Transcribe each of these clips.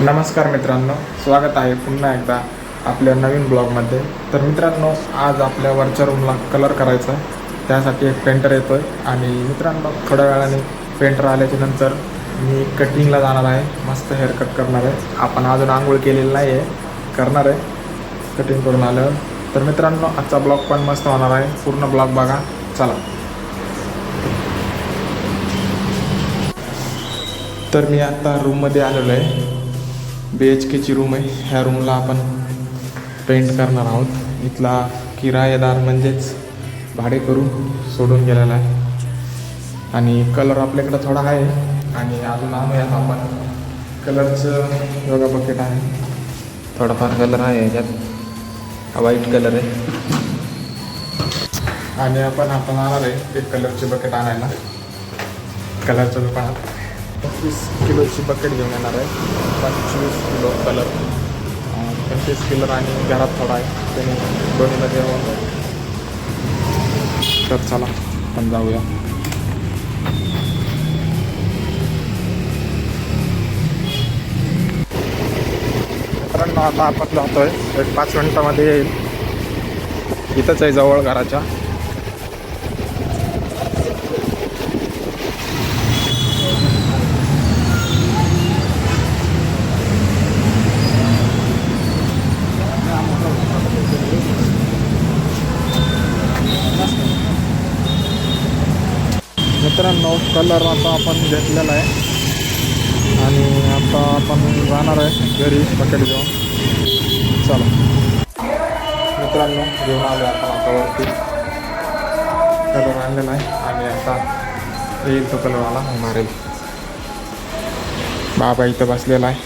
नमस्कार मित्रांनो, स्वागत आहे पुन्हा एकदा आपल्या नवीन ब्लॉगमध्ये. तर मित्रांनो, आज आपल्या वरच्या रूमला कलर करायचा आहे. त्यासाठी एक पेंटर येतो आहे आणि मित्रांनो थोड्या वेळाने पेंटर आल्याच्या नंतर मी कटिंगला जाणार आहे. मस्त हेअरकट करणार आहे. आपण अजून आंघोळ केलेली नाही आहे, करणार आहे कटिंग करून आल्यावर. तर मित्रांनो, आजचा ब्लॉग पण मस्त होणार आहे. पूर्ण ब्लॉग बघा. चला. तर मी आता रूममध्ये आलेलो आहे. BHKची रूम आहे. ह्या रूमला आपण पेंट करणार आहोत. इथला किरायेदार म्हणजेच भाडे करून सोडून गेलेला आहे आणि कलर आपल्याकडं थोडा आहे. आणि अजून आणूयात आपण कलरचं. योगा बकेट आहे, थोडाफार कलर आहे याच्यात, व्हाईट कलर आहे. आणि आपण जाणार आहे एक कलरचे बकेट आणायला कलरच्या दुकानात. 25 किलोची बकेट घेऊन येणार आहे. 25 किलो कलर, 25 किलो आणि घरात थोडा आहे, त्याने दोन्हीमध्ये होऊन जाईल. तर चला आपण जाऊया. मित्रांनो, आता आपण जातो आहे. एक 5 मिनटामध्ये येईल. इथंच आहे जवळ घराच्या. मित्रांनो, कलर आता आपण घेतलेला आहे आणि आता आपण जाणार आहे घरी बकेट घेऊन. चला मित्रांनो, घेऊन आलो आपण आता वरती. कलर आणलेला आहे आणि आता येईल तो कलरवाला मारेल. बाबा इथं बसलेला आहे.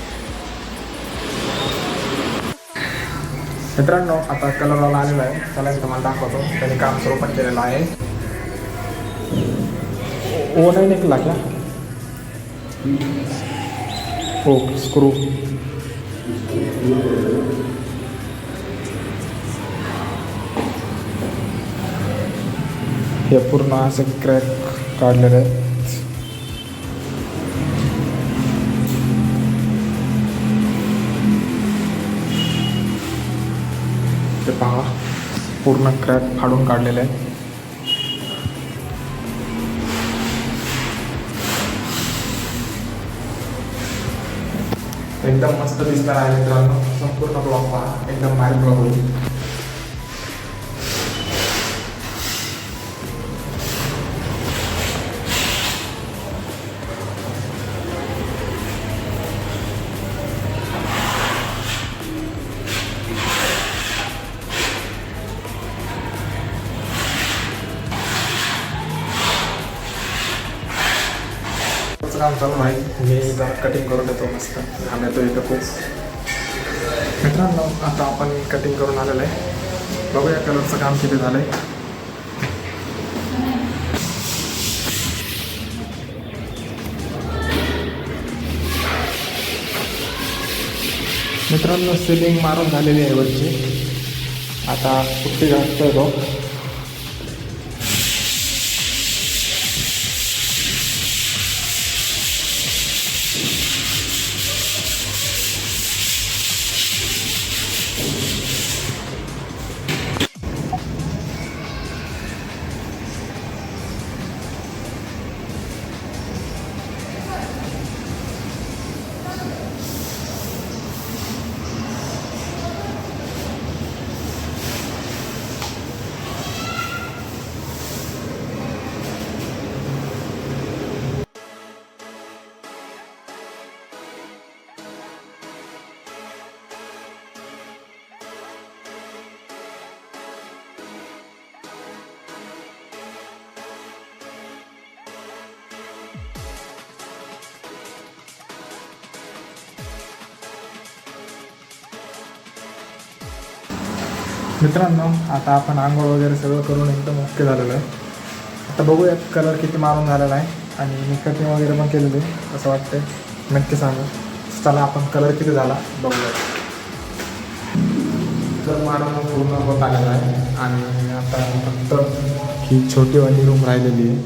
मित्रांनो, आता कलरवाला आलेला आहे. त्याला इथं मला दाखवतो. त्याने काम सुरू पण केलेलं आहे. वो नहीं निकला क्या? हो, स्क्रू. हे पूर्ण असं क्रॅक काढलेलं आहे. ते पहा, पूर्ण क्रॅक फाडून काढलेलं आहे. एकदम मस्त दिसणार आहे मित्रांनो. संपूर्ण ब्लॉग पहा, एकदम भारी ब्लॉग होईल. काम चालू आहे. मी जरा कटिंग करून देतो. मस्त घाम येतो इथं खूप. मित्रांनो, आता आपण कटिंग करून आलेलं आहे. बघूया कलरचं काम किती झालं आहे. मित्रांनो, सिलिंग मारून झालेली आहे वरची. आता पुट्टी घालतोय तो. मित्रांनो, आता आपण आंघोळ वगैरे सगळं करून एकदम ओके झालेलं आहे. आता बघूया कलर किती मारून झालेला आहे आणि मी कटिंग वगैरे पण केलेली आहे. असं वाटतंय, नक्की सांगा. चला आपण कलर किती झाला बघूया. तर मारून पूर्ण होत आलेला आहे आणि आता फक्त ही छोटीवाली रूम राहिलेली आहे.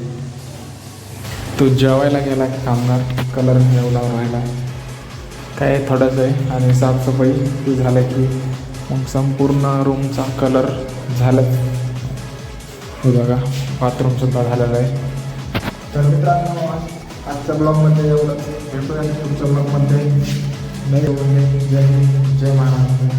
तो जेवायला गेला की कामगार कलर घेऊन राहिला. काय थोडंसं आहे आणि साफसफाई ही झालं की मग संपूर्ण रूमचा कलर झालं. हे बघा बाथरूमसुद्धा झालेलं आहे. तर मित्रांनो आजच्या ब्लॉगमध्ये एवढंच. भेटूया पुढच्या ब्लॉगमध्ये. जय हिंद, जय महाराष्ट्र.